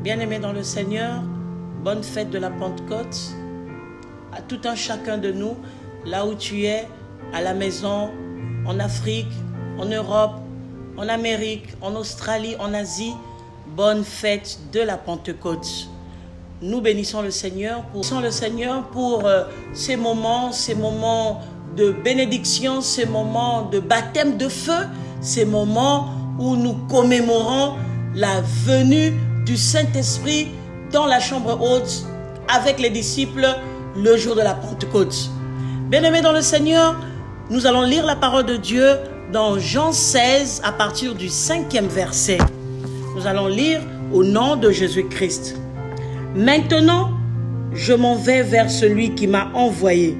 Bien-aimés dans le Seigneur, bonne fête de la Pentecôte à tout un chacun de nous, là où tu es, à la maison, en Afrique, en Europe, en Amérique, en Australie, en Asie. Bonne fête de la Pentecôte. Nous bénissons le Seigneur pour ces moments de bénédiction, ces moments de baptême de feu, ces moments où nous commémorons la venue du Saint-Esprit dans la chambre haute avec les disciples le jour de la Pentecôte. Bien-aimés dans le Seigneur, nous allons lire la parole de Dieu dans Jean 16 à partir du 5e verset. Nous allons lire au nom de Jésus-Christ. Maintenant, je m'en vais vers celui qui m'a envoyé.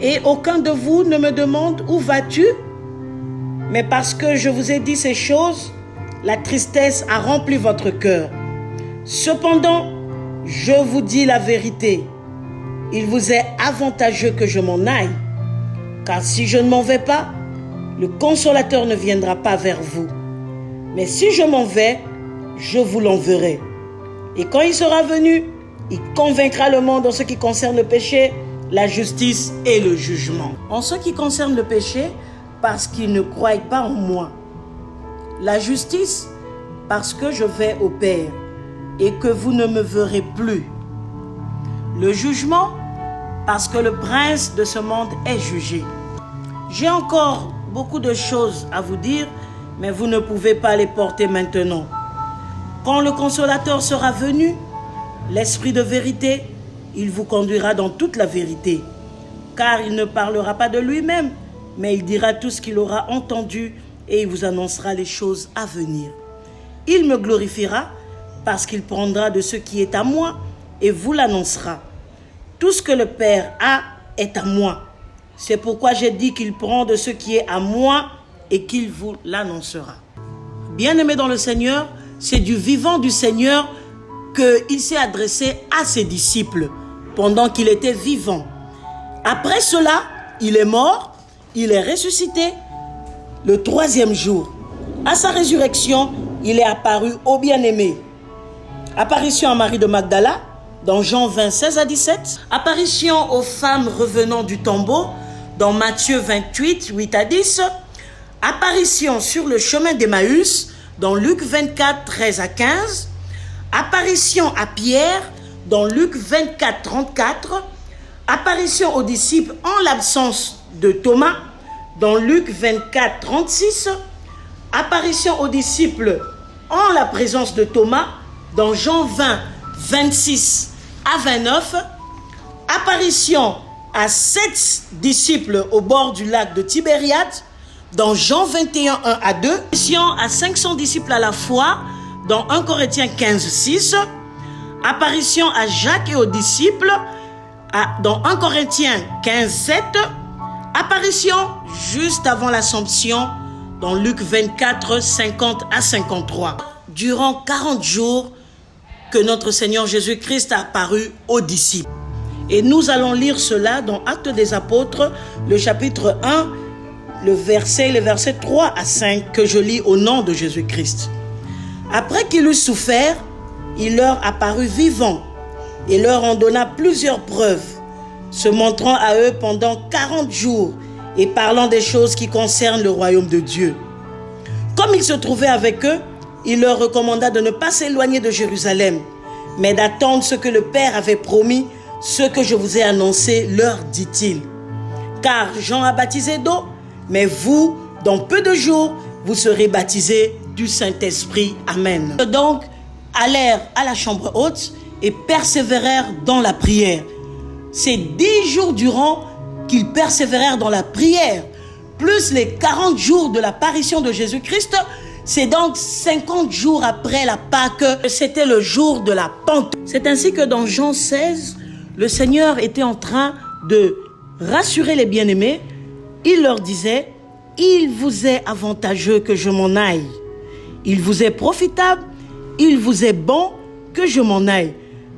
Et aucun de vous ne me demande où vas-tu? Mais parce que je vous ai dit ces choses, la tristesse a rempli votre cœur. Cependant, je vous dis la vérité. Il vous est avantageux que je m'en aille. Car si je ne m'en vais pas, le Consolateur ne viendra pas vers vous. Mais si je m'en vais, je vous l'enverrai. Et quand il sera venu, il convaincra le monde en ce qui concerne le péché, la justice et le jugement. En ce qui concerne le péché, parce qu'ils ne croient pas en moi. La justice, parce que je vais au Père et que vous ne me verrez plus. Le jugement, parce que le prince de ce monde est jugé. J'ai encore beaucoup de choses à vous dire, mais vous ne pouvez pas les porter maintenant. Quand le Consolateur sera venu, l'Esprit de vérité, il vous conduira dans toute la vérité. Car il ne parlera pas de lui-même, mais il dira tout ce qu'il aura entendu et il vous annoncera les choses à venir. Il me glorifiera parce qu'il prendra de ce qui est à moi et vous l'annoncera. Tout ce que le Père a est à moi. C'est pourquoi j'ai dit qu'il prend de ce qui est à moi et qu'il vous l'annoncera. Bien-aimés dans le Seigneur, c'est du vivant du Seigneur qu'il s'est adressé à ses disciples pendant qu'il était vivant. Après cela, il est mort, il est ressuscité le 3e jour. À sa résurrection, il est apparu aux bien-aimés. Apparition à Marie de Magdala, dans Jean 20, 16 à 17. Apparition aux femmes revenant du tombeau, dans Matthieu 28, 8 à 10. Apparition sur le chemin d'Emmaüs, dans Luc 24, 13 à 15. Apparition à Pierre, dans Luc 24, 34. Apparition aux disciples en l'absence de Thomas, dans Luc 24, 36. Apparition aux disciples en la présence de Thomas, dans Jean 20, 26 à 29. Apparition à 7 disciples au bord du lac de Tibériade, dans Jean 21, 1 à 2. Apparition à 500 disciples à la fois, dans 1 Corinthiens 15, 6. Apparition à Jacques et aux disciples, dans 1 Corinthiens 15, 7. Apparition juste avant l'Assomption, dans Luc 24, 50 à 53. Durant 40 jours que notre Seigneur Jésus-Christ a apparu aux disciples. Et nous allons lire cela dans Actes des Apôtres, le chapitre 1, les versets 3 à 5, que je lis au nom de Jésus-Christ. Après qu'il eut souffert, il leur apparut vivant et leur en donna plusieurs preuves, se montrant à eux pendant 40 jours et parlant des choses qui concernent le royaume de Dieu. Comme il se trouvait avec eux, il leur recommanda de ne pas s'éloigner de Jérusalem, mais d'attendre ce que le Père avait promis, ce que je vous ai annoncé, leur dit-il. Car Jean a baptisé d'eau, mais vous, dans peu de jours, vous serez baptisés du Saint-Esprit. Amen. Donc, allèrent à la chambre haute et persévérèrent dans la prière. C'est 10 jours durant qu'ils persévérèrent dans la prière, plus les 40 jours de l'apparition de Jésus-Christ. C'est donc 50 jours après la Pâque, c'était le jour de la Pentecôte. C'est ainsi que dans Jean 16, le Seigneur était en train de rassurer les bien-aimés. Il leur disait, « Il vous est avantageux que je m'en aille. Il vous est profitable, il vous est bon que je m'en aille.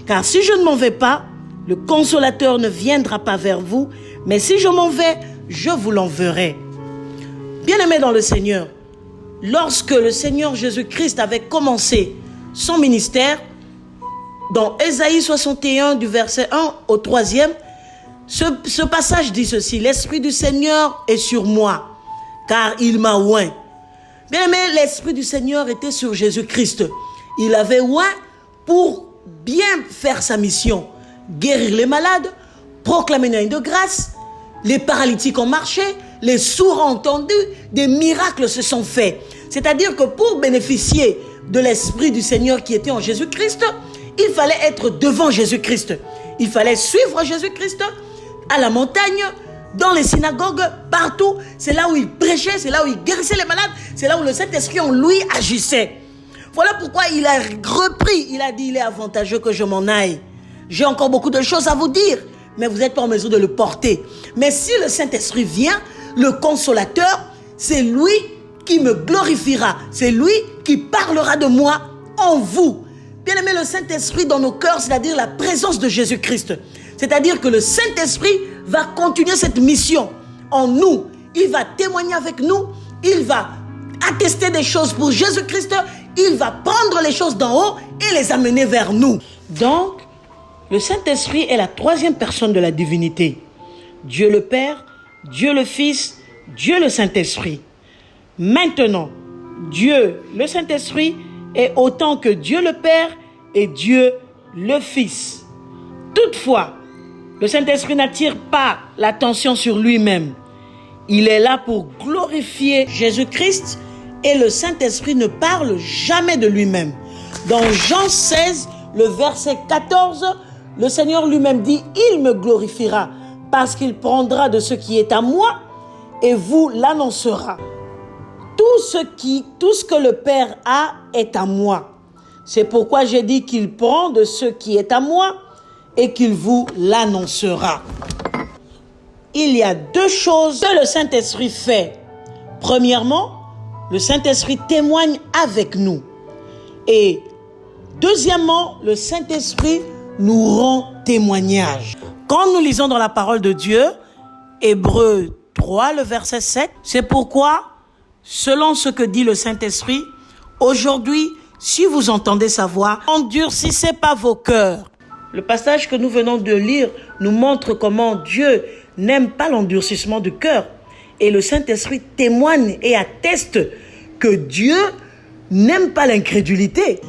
Car si je ne m'en vais pas, le Consolateur ne viendra pas vers vous, mais si je m'en vais, je vous l'enverrai. » Bien-aimés dans le Seigneur, lorsque le Seigneur Jésus-Christ avait commencé son ministère, Dans Ésaïe 61, du verset 1 au 3e, ce passage dit ceci: l'Esprit du Seigneur est sur moi, car il m'a oint. Bien aimé, l'Esprit du Seigneur était sur Jésus-Christ. Il avait oint pour bien faire sa mission, guérir les malades, proclamer une année de grâce, les paralytiques ont marché, les sourds ont entendu, des miracles se sont faits. C'est-à-dire que pour bénéficier de l'Esprit du Seigneur qui était en Jésus-Christ, il fallait être devant Jésus-Christ. Il fallait suivre Jésus-Christ à la montagne, dans les synagogues, partout. C'est là où il prêchait, c'est là où il guérissait les malades, c'est là où le Saint-Esprit en lui agissait. Voilà pourquoi il a repris, il a dit: il est avantageux que je m'en aille. J'ai encore beaucoup de choses à vous dire, mais vous n'êtes pas en mesure de le porter. Mais si le Saint-Esprit vient, le Consolateur, c'est lui qui me glorifiera, c'est lui qui parlera de moi en vous. Bien aimé, le Saint-Esprit dans nos cœurs, c'est-à-dire la présence de Jésus-Christ. C'est-à-dire que le Saint-Esprit va continuer cette mission en nous. Il va témoigner avec nous, il va attester des choses pour Jésus-Christ, il va prendre les choses d'en haut et les amener vers nous. Donc, le Saint-Esprit est la troisième personne de la divinité. Dieu le Père, Dieu le Fils, Dieu le Saint-Esprit. Maintenant, Dieu le Saint-Esprit est autant que Dieu le Père et Dieu le Fils. Toutefois, le Saint-Esprit n'attire pas l'attention sur lui-même. Il est là pour glorifier Jésus-Christ et le Saint-Esprit ne parle jamais de lui-même. Dans Jean 16, le verset 14, le Seigneur lui-même dit: il me glorifiera parce qu'il prendra de ce qui est à moi et vous l'annoncera. Tout ce que le Père a est à moi. C'est pourquoi j'ai dit qu'il prend de ce qui est à moi et qu'il vous l'annoncera. Il y a deux choses que le Saint-Esprit fait. Premièrement, le Saint-Esprit témoigne avec nous. Et deuxièmement, le Saint-Esprit nous rend témoignage. Quand nous lisons dans la parole de Dieu, Hébreux 3, le verset 7, c'est pourquoi, selon ce que dit le Saint-Esprit, aujourd'hui, si vous entendez sa voix, endurcissez pas vos cœurs. Le passage que nous venons de lire nous montre comment Dieu n'aime pas l'endurcissement du cœur. Et le Saint-Esprit témoigne et atteste que Dieu n'aime pas l'incrédulité.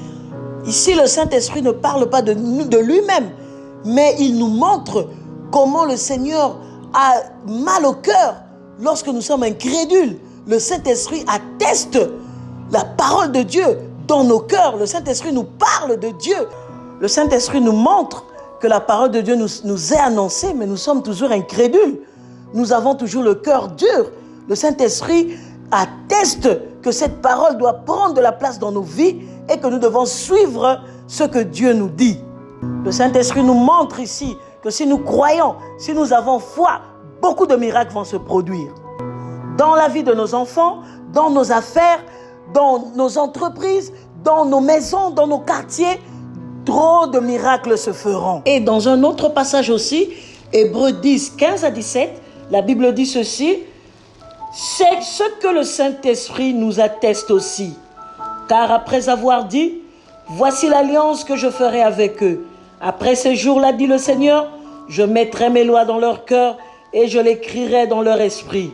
Ici, le Saint-Esprit ne parle pas de lui-même, mais il nous montre comment le Seigneur a mal au cœur lorsque nous sommes incrédules. Le Saint-Esprit atteste la parole de Dieu dans nos cœurs. Le Saint-Esprit nous parle de Dieu. Le Saint-Esprit nous montre que la parole de Dieu nous est annoncée, mais nous sommes toujours incrédules. Nous avons toujours le cœur dur. Le Saint-Esprit atteste que cette parole doit prendre de la place dans nos vies et que nous devons suivre ce que Dieu nous dit. Le Saint-Esprit nous montre ici que si nous croyons, si nous avons foi, beaucoup de miracles vont se produire. Dans la vie de nos enfants, dans nos affaires, dans nos entreprises, dans nos maisons, dans nos quartiers, trop de miracles se feront. Et dans un autre passage aussi, Hébreux 10, 15 à 17, la Bible dit ceci: c'est ce que le Saint-Esprit nous atteste aussi. Car après avoir dit: voici l'alliance que je ferai avec eux. Après ces jours-là, dit le Seigneur, je mettrai mes lois dans leur cœur et je l'écrirai dans leur esprit.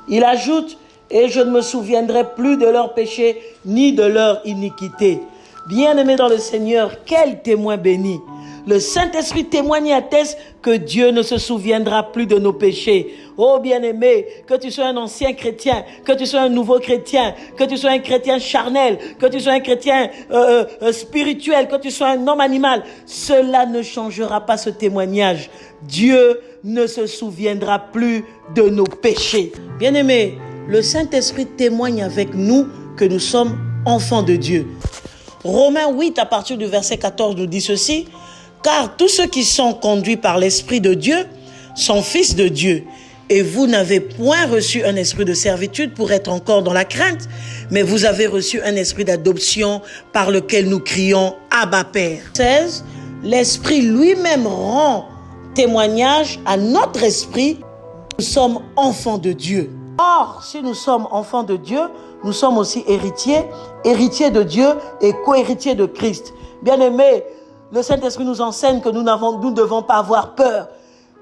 Il ajoute: et je ne me souviendrai plus de leurs péchés ni de leur iniquité. Bien-aimés dans le Seigneur, quel témoin béni! Le Saint-Esprit témoigne et atteste que Dieu ne se souviendra plus de nos péchés. Oh bien-aimé, que tu sois un ancien chrétien, que tu sois un nouveau chrétien, que tu sois un chrétien charnel, que tu sois un chrétien spirituel, que tu sois un homme animal, cela ne changera pas ce témoignage. Dieu ne se souviendra plus de nos péchés. Bien-aimé, le Saint-Esprit témoigne avec nous que nous sommes enfants de Dieu. Romains 8, à partir du verset 14, nous dit ceci: car tous ceux qui sont conduits par l'Esprit de Dieu sont fils de Dieu. Et vous n'avez point reçu un esprit de servitude pour être encore dans la crainte, mais vous avez reçu un esprit d'adoption par lequel nous crions Abba Père. 16. L'Esprit lui-même rend témoignage à notre esprit. Nous sommes enfants de Dieu. Or, si nous sommes enfants de Dieu, nous sommes aussi héritiers de Dieu et co-héritiers de Christ. Bien-aimés, Le Saint-Esprit nous enseigne que nous ne devons pas avoir peur.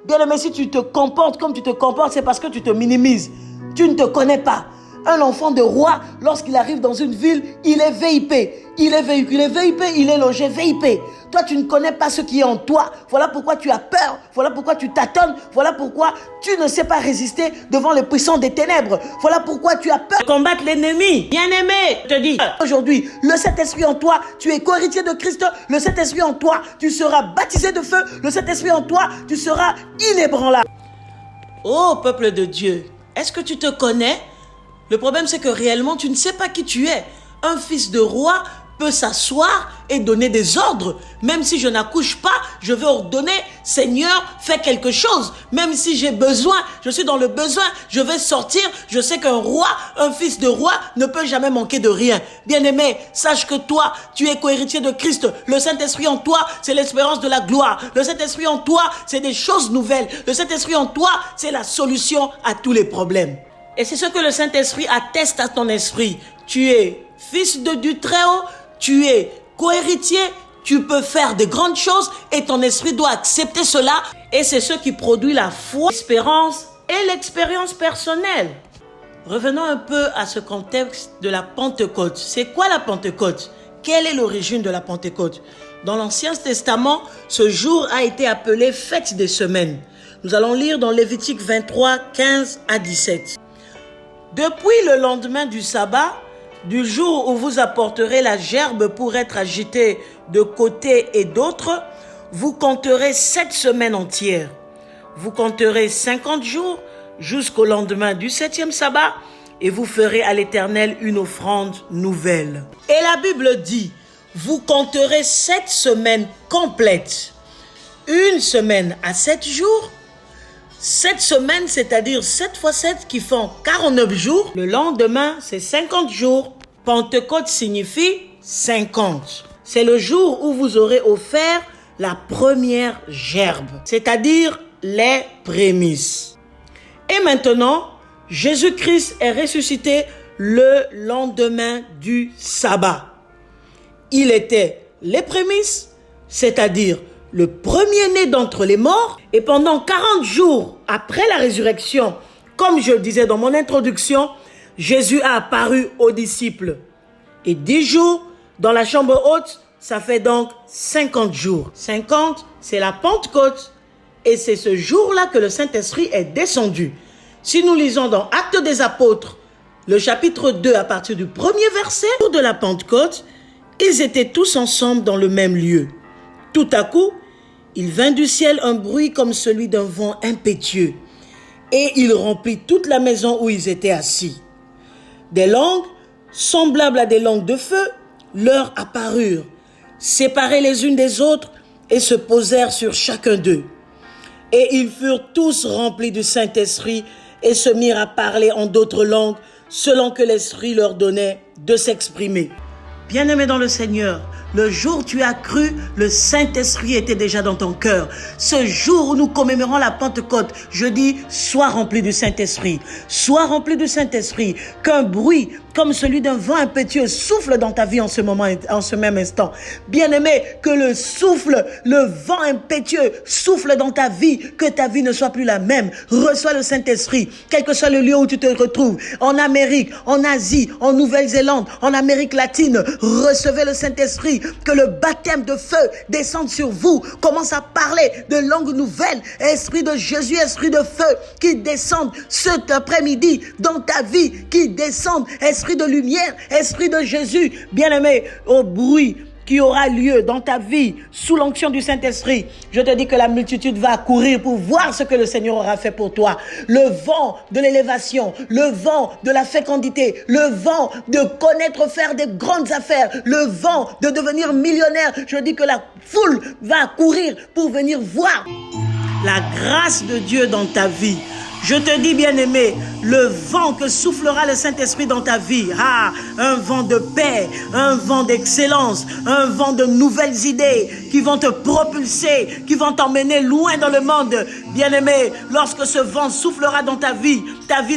Bien-aimé, si tu te comportes comme tu te comportes, c'est parce que tu te minimises. Tu ne te connais pas. Un enfant de roi, lorsqu'il arrive dans une ville, il est VIP. Il est VIP, il est logé VIP. Toi, tu ne connais pas ce qui est en toi. Voilà pourquoi tu as peur. Voilà pourquoi tu tâtonnes. Voilà pourquoi tu ne sais pas résister devant les puissants des ténèbres. Voilà pourquoi tu as peur de combattre l'ennemi. Bien-aimé, je te dis, aujourd'hui, le Saint-Esprit en toi, tu es co-héritier de Christ. Le Saint-Esprit en toi, tu seras baptisé de feu. Le Saint-Esprit en toi, tu seras inébranlable. Oh, peuple de Dieu, est-ce que tu te connais? Le problème, c'est que réellement, tu ne sais pas qui tu es. Un fils de roi peut s'asseoir et donner des ordres. Même si je n'accouche pas, je vais ordonner, Seigneur, fais quelque chose. Même si j'ai besoin, je suis dans le besoin, je vais sortir. Je sais qu'un roi, un fils de roi ne peut jamais manquer de rien. Bien-aimé, sache que toi, tu es co-héritier de Christ. Le Saint-Esprit en toi, c'est l'espérance de la gloire. Le Saint-Esprit en toi, c'est des choses nouvelles. Le Saint-Esprit en toi, c'est la solution à tous les problèmes. Et c'est ce que le Saint-Esprit atteste à ton esprit. Tu es fils du Très-Haut, tu es co-héritier, tu peux faire de grandes choses et ton esprit doit accepter cela. Et c'est ce qui produit la foi, l'espérance et l'expérience personnelle. Revenons un peu à ce contexte de la Pentecôte. C'est quoi la Pentecôte? Quelle est l'origine de la Pentecôte? Dans l'Ancien Testament, ce jour a été appelé fête des semaines. Nous allons lire dans Lévitique 23, 15 à 17. Depuis le lendemain du sabbat, du jour où vous apporterez la gerbe pour être agitée de côté et d'autre, vous compterez 7 semaines entières. Vous compterez 50 jours jusqu'au lendemain du 7e sabbat et vous ferez à l'Éternel une offrande nouvelle. Et la Bible dit, vous compterez 7 semaines complètes. Une semaine à 7 jours. 7 semaines, c'est-à-dire 7 fois 7 qui font 49 jours. Le lendemain, c'est 50 jours. Pentecôte signifie 50. C'est le jour où vous aurez offert la première gerbe, c'est-à-dire les prémices. Et maintenant, Jésus-Christ est ressuscité le lendemain du sabbat. Il était les prémices, c'est-à-dire le premier-né d'entre les morts, et pendant 40 jours après la résurrection, comme je le disais dans mon introduction, Jésus a apparu aux disciples. Et 10 jours dans la chambre haute, ça fait donc 50 jours. 50, c'est la Pentecôte, et c'est ce jour-là que le Saint-Esprit est descendu. Si nous lisons dans Actes des Apôtres, le chapitre 2, à partir du premier verset, au jour de la Pentecôte, ils étaient tous ensemble dans le même lieu. Tout à coup, il vint du ciel un bruit comme celui d'un vent impétueux, et il remplit toute la maison où ils étaient assis. Des langues, semblables à des langues de feu, leur apparurent, séparées les unes des autres, et se posèrent sur chacun d'eux. Et ils furent tous remplis du Saint-Esprit, et se mirent à parler en d'autres langues, selon que l'Esprit leur donnait de s'exprimer. Bien-aimé dans le Seigneur, le jour où tu as cru, le Saint-Esprit était déjà dans ton cœur. Ce jour où nous commémorons la Pentecôte, je dis, sois rempli du Saint-Esprit. Sois rempli du Saint-Esprit. Qu'un bruit comme celui d'un vent impétueux souffle dans ta vie en ce moment, en ce même instant. Bien-aimé, que le souffle, le vent impétueux souffle dans ta vie, que ta vie ne soit plus la même. Reçois le Saint-Esprit, quel que soit le lieu où tu te retrouves, en Amérique, en Asie, en Nouvelle-Zélande, en Amérique latine, recevez le Saint-Esprit, que le baptême de feu descende sur vous, commence à parler de langues nouvelles, Esprit de Jésus, Esprit de feu, qui descende cet après-midi dans ta vie, qui descende, Esprit de lumière, Esprit de Jésus, bien-aimé, au bruit qui aura lieu dans ta vie sous l'onction du Saint-Esprit, je te dis que la multitude va courir pour voir ce que le Seigneur aura fait pour toi. Le vent de l'élévation, le vent de la fécondité, le vent de connaître faire des grandes affaires, le vent de devenir millionnaire. Je dis que la foule va courir pour venir voir la grâce de Dieu dans ta vie. Je te dis, bien-aimé, le vent que soufflera le Saint-Esprit dans ta vie. Ah, un vent de paix, un vent d'excellence, un vent de nouvelles idées qui vont te propulser, qui vont t'emmener loin dans le monde. Bien-aimé, lorsque ce vent soufflera dans ta vie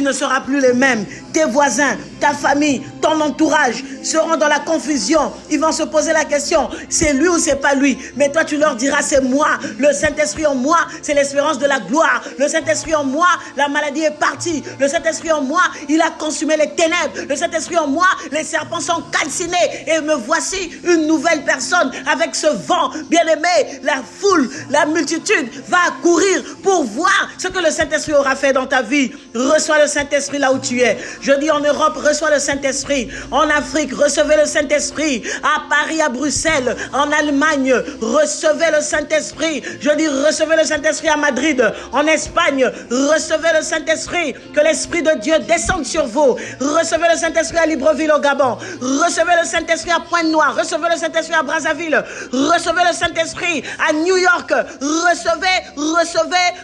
ne sera plus les mêmes. Tes voisins, ta famille, ton entourage seront dans la confusion. Ils vont se poser la question, c'est lui ou c'est pas lui? Mais toi, tu leur diras, c'est moi. Le Saint-Esprit en moi, c'est l'espérance de la gloire. Le Saint-Esprit en moi, la maladie est partie. Le Saint-Esprit en moi, il a consumé les ténèbres. Le Saint-Esprit en moi, les serpents sont calcinés. Et me voici une nouvelle personne avec ce vent. Bien-aimé, la foule, la multitude va courir pour voir ce que le Saint-Esprit aura fait dans ta vie. Reçois le Saint-Esprit là où tu es. Je dis en Europe, reçois le Saint-Esprit. En Afrique, recevez le Saint-Esprit. À Paris, à Bruxelles, en Allemagne, recevez le Saint-Esprit. Je dis recevez le Saint-Esprit à Madrid. En Espagne, recevez le Saint-Esprit. Que l'Esprit de Dieu descende sur vous. Recevez le Saint-Esprit à Libreville au Gabon. Recevez le Saint-Esprit à Pointe-Noire. Recevez le Saint-Esprit à Brazzaville. Recevez le Saint-Esprit à New York. Recevez.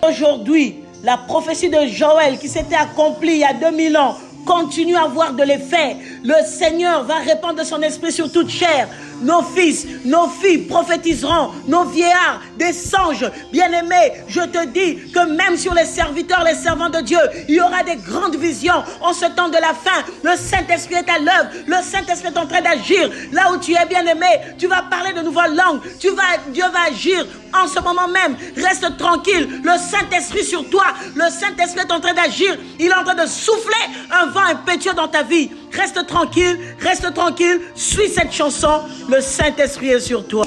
Aujourd'hui, la prophétie de Joël qui s'était accomplie il y a 2000 ans continue à avoir de l'effet. Le Seigneur va répandre son esprit sur toute chair. Nos fils, nos filles prophétiseront, nos vieillards, des songes. Bien-aimés, je te dis que même sur les serviteurs, les servants de Dieu, il y aura des grandes visions en ce temps de la fin. Le Saint-Esprit est à l'œuvre. Le Saint-Esprit est en train d'agir. Là où tu es, bien-aimé, tu vas parler de nouvelles langues. Dieu va agir en ce moment même. Reste tranquille. Le Saint-Esprit sur toi. Le Saint-Esprit est en train d'agir. Il est en train de souffler un vent impétueux dans ta vie. Reste tranquille. Suis cette chanson. Le Saint-Esprit est sur toi.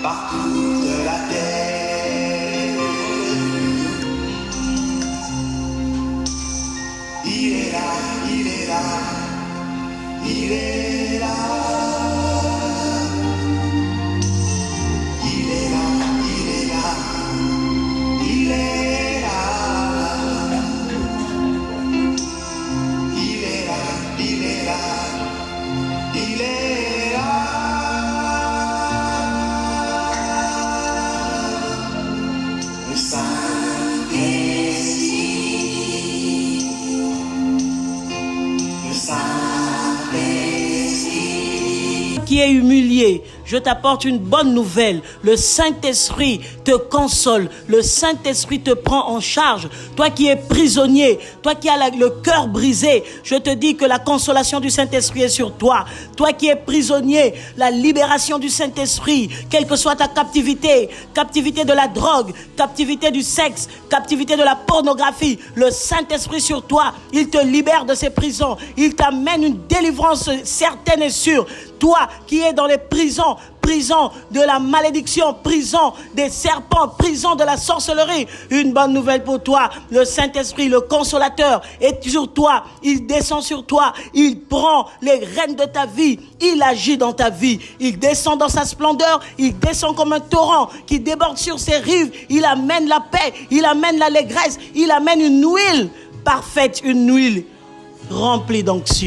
partout de la terre. Il est là, il est là, il est là. Il est là, il est là, il est là. Il est là, il est là, il est là. Le Saint-Esprit, le Saint-Esprit. Qui est humilié, je t'apporte une bonne nouvelle. Le Saint-Esprit te console. Le Saint-Esprit te prend en charge. Toi qui es prisonnier, toi qui as le cœur brisé, je te dis que la consolation du Saint-Esprit est sur toi. Toi qui es prisonnier, la libération du Saint-Esprit, quelle que soit ta captivité, captivité de la drogue, captivité du sexe, captivité de la pornographie, le Saint-Esprit sur toi, il te libère de ces prisons. Il t'amène une délivrance certaine et sûre. Toi qui es dans les prisons, prison de la malédiction, prison des serpents, prison de la sorcellerie. Une bonne nouvelle pour toi. Le Saint-Esprit, le consolateur, est sur toi. Il descend sur toi. Il prend les rênes de ta vie. Il agit dans ta vie. Il descend dans sa splendeur. Il descend comme un torrent qui déborde sur ses rives. Il amène la paix. Il amène l'allégresse. Il amène une huile parfaite, une huile remplie d'onction.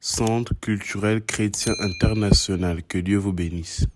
Centre culturel chrétien international, que Dieu vous bénisse.